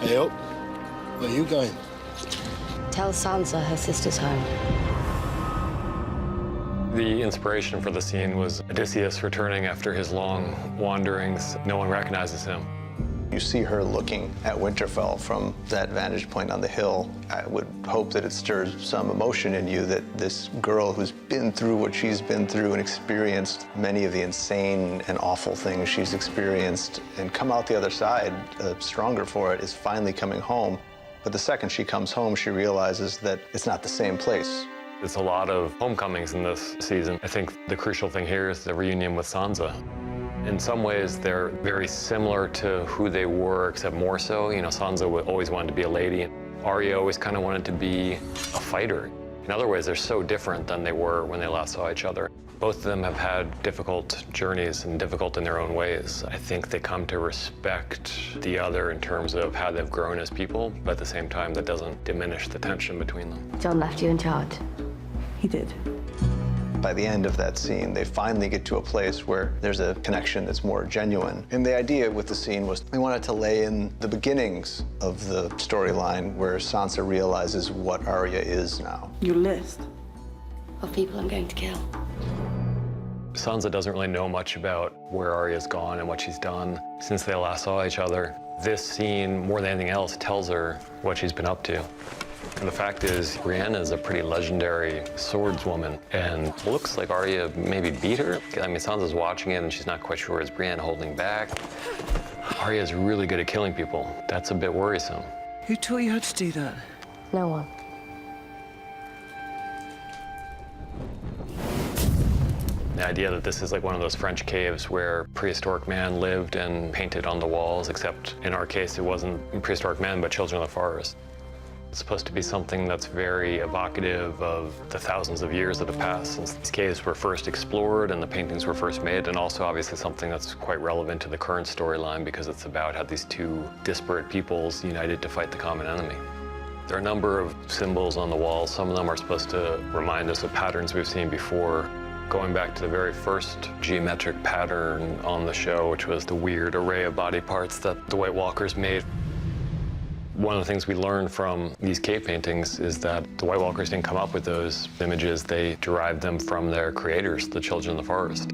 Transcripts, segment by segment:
Hey, up. Where are you going? Tell Sansa her sister's home. The inspiration for the scene was Odysseus returning after his long wanderings. No one recognizes him. You see her looking at Winterfell from that vantage point on the hill. I would hope that it stirs some emotion in you that this girl who's been through what she's been through and experienced many of the insane and awful things she's experienced and come out the other side stronger for it is finally coming home. But the second she comes home, she realizes that it's not the same place. There's a lot of homecomings in this season. I think the crucial thing here is the reunion with Sansa. In some ways, they're very similar to who they were, except more so. You know, Sansa always wanted to be a lady, and Arya always kind of wanted to be a fighter. In other ways, they're so different than they were when they last saw each other. Both of them have had difficult journeys and difficult in their own ways. I think they come to respect the other in terms of how they've grown as people, but at the same time, that doesn't diminish the tension between them. John left you in charge. He did. By the end of that scene, they finally get to a place where there's a connection that's more genuine. And the idea with the scene was we wanted to lay in the beginnings of the storyline where Sansa realizes what Arya is now. Your list Of people I'm going to kill. Sansa doesn't really know much about where Arya's gone and what she's done since they last saw each other. This scene, more than anything else, tells her what she's been up to. And the fact is, Brienne is a pretty legendary swordswoman, and it looks like Arya maybe beat her. I mean, Sansa's watching it, and she's not quite sure, is Brienne holding back? Arya's really good at killing people. That's a bit worrisome. Who taught you how to do that? No one. The idea that this is like one of those French caves where prehistoric man lived and painted on the walls, except in our case, it wasn't prehistoric men, but children of the forest. It's supposed to be something that's very evocative of the thousands of years that have passed since these caves were first explored and the paintings were first made, and also obviously something that's quite relevant to the current storyline because it's about how these two disparate peoples united to fight the common enemy. There are a number of symbols on the walls. Some of them are supposed to remind us of patterns we've seen before. Going back to the very first geometric pattern on the show, which was the weird array of body parts that the White Walkers made. One of the things we learned from these cave paintings is that the White Walkers didn't come up with those images. They derived them from their creators, the Children of the Forest.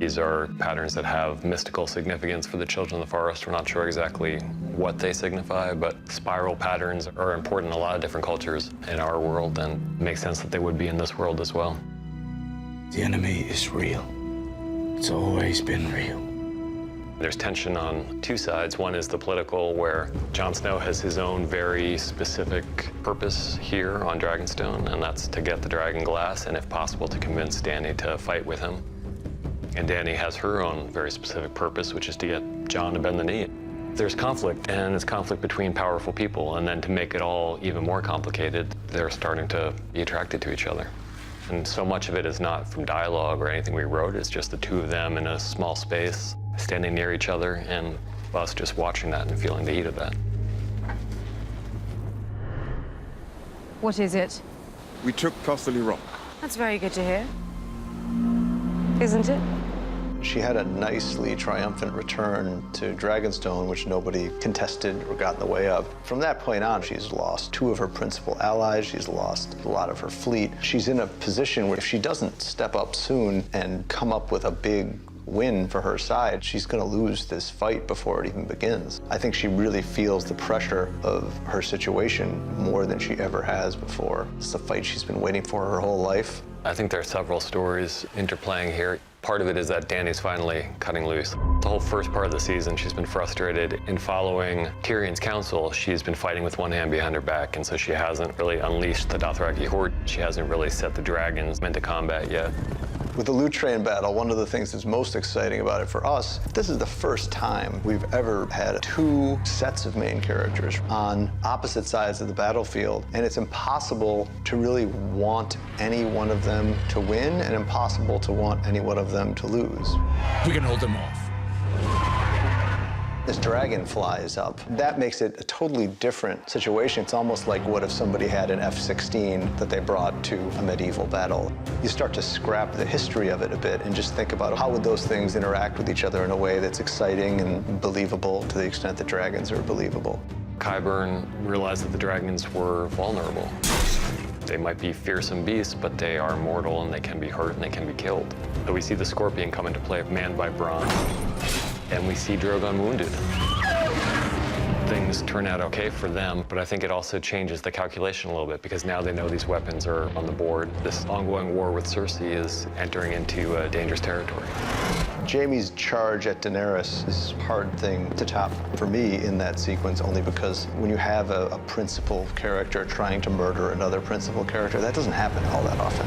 These are patterns that have mystical significance for the Children of the Forest. We're not sure exactly what they signify, but spiral patterns are important in a lot of different cultures in our world, and it makes sense that they would be in this world as well. The enemy is real. It's always been real. There's tension on two sides. One is the political, where Jon Snow has his own very specific purpose here on Dragonstone, and that's to get the dragon glass, and if possible, to convince Dany to fight with him. And Dany has her own very specific purpose, which is to get Jon to bend the knee. There's conflict, and it's conflict between powerful people, and then to make it all even more complicated, they're starting to be attracted to each other. And so much of it is not from dialogue or anything we wrote, it's just the two of them in a small space, standing near each other, and us just watching that and feeling the heat of that. What is it? We took Casterly Rock. That's very good to hear. Isn't it? She had a nicely triumphant return to Dragonstone, which nobody contested or got in the way of. From that point on, she's lost two of her principal allies. She's lost a lot of her fleet. She's in a position where if she doesn't step up soon and come up with a big win for her side, she's going to lose this fight before it even begins. I think she really feels the pressure of her situation more than she ever has before. It's a fight she's been waiting for her whole life. I think there are several stories interplaying here. Part of it is that Dany's finally cutting loose. The whole first part of the season, she's been frustrated. In following Tyrion's counsel, she's been fighting with one hand behind her back, and so she hasn't really unleashed the Dothraki horde. She hasn't really set the dragons into combat yet. With the loot train battle, one of the things that's most exciting about it for us, this is the first time we've ever had two sets of main characters on opposite sides of the battlefield, and it's impossible to really want any one of them to win and impossible to want any one of them to lose. We can hold them off. This dragon flies up. That makes it a totally different situation. It's almost like what if somebody had an F-16 that they brought to a medieval battle. You start to scrap the history of it a bit and just think about how would those things interact with each other in a way that's exciting and believable to the extent that dragons are believable. Qyburn realized that the dragons were vulnerable. They might be fearsome beasts, but they are mortal and they can be hurt and they can be killed. So we see the Scorpion come into play, manned by Bronn, and we see Drogon wounded. Things turn out okay for them, but I think it also changes the calculation a little bit because now they know these weapons are on the board. This ongoing war with Cersei is entering into dangerous territory. Jaime's charge at Daenerys is a hard thing to top for me in that sequence, only because when you have a principal character trying to murder another principal character, that doesn't happen all that often.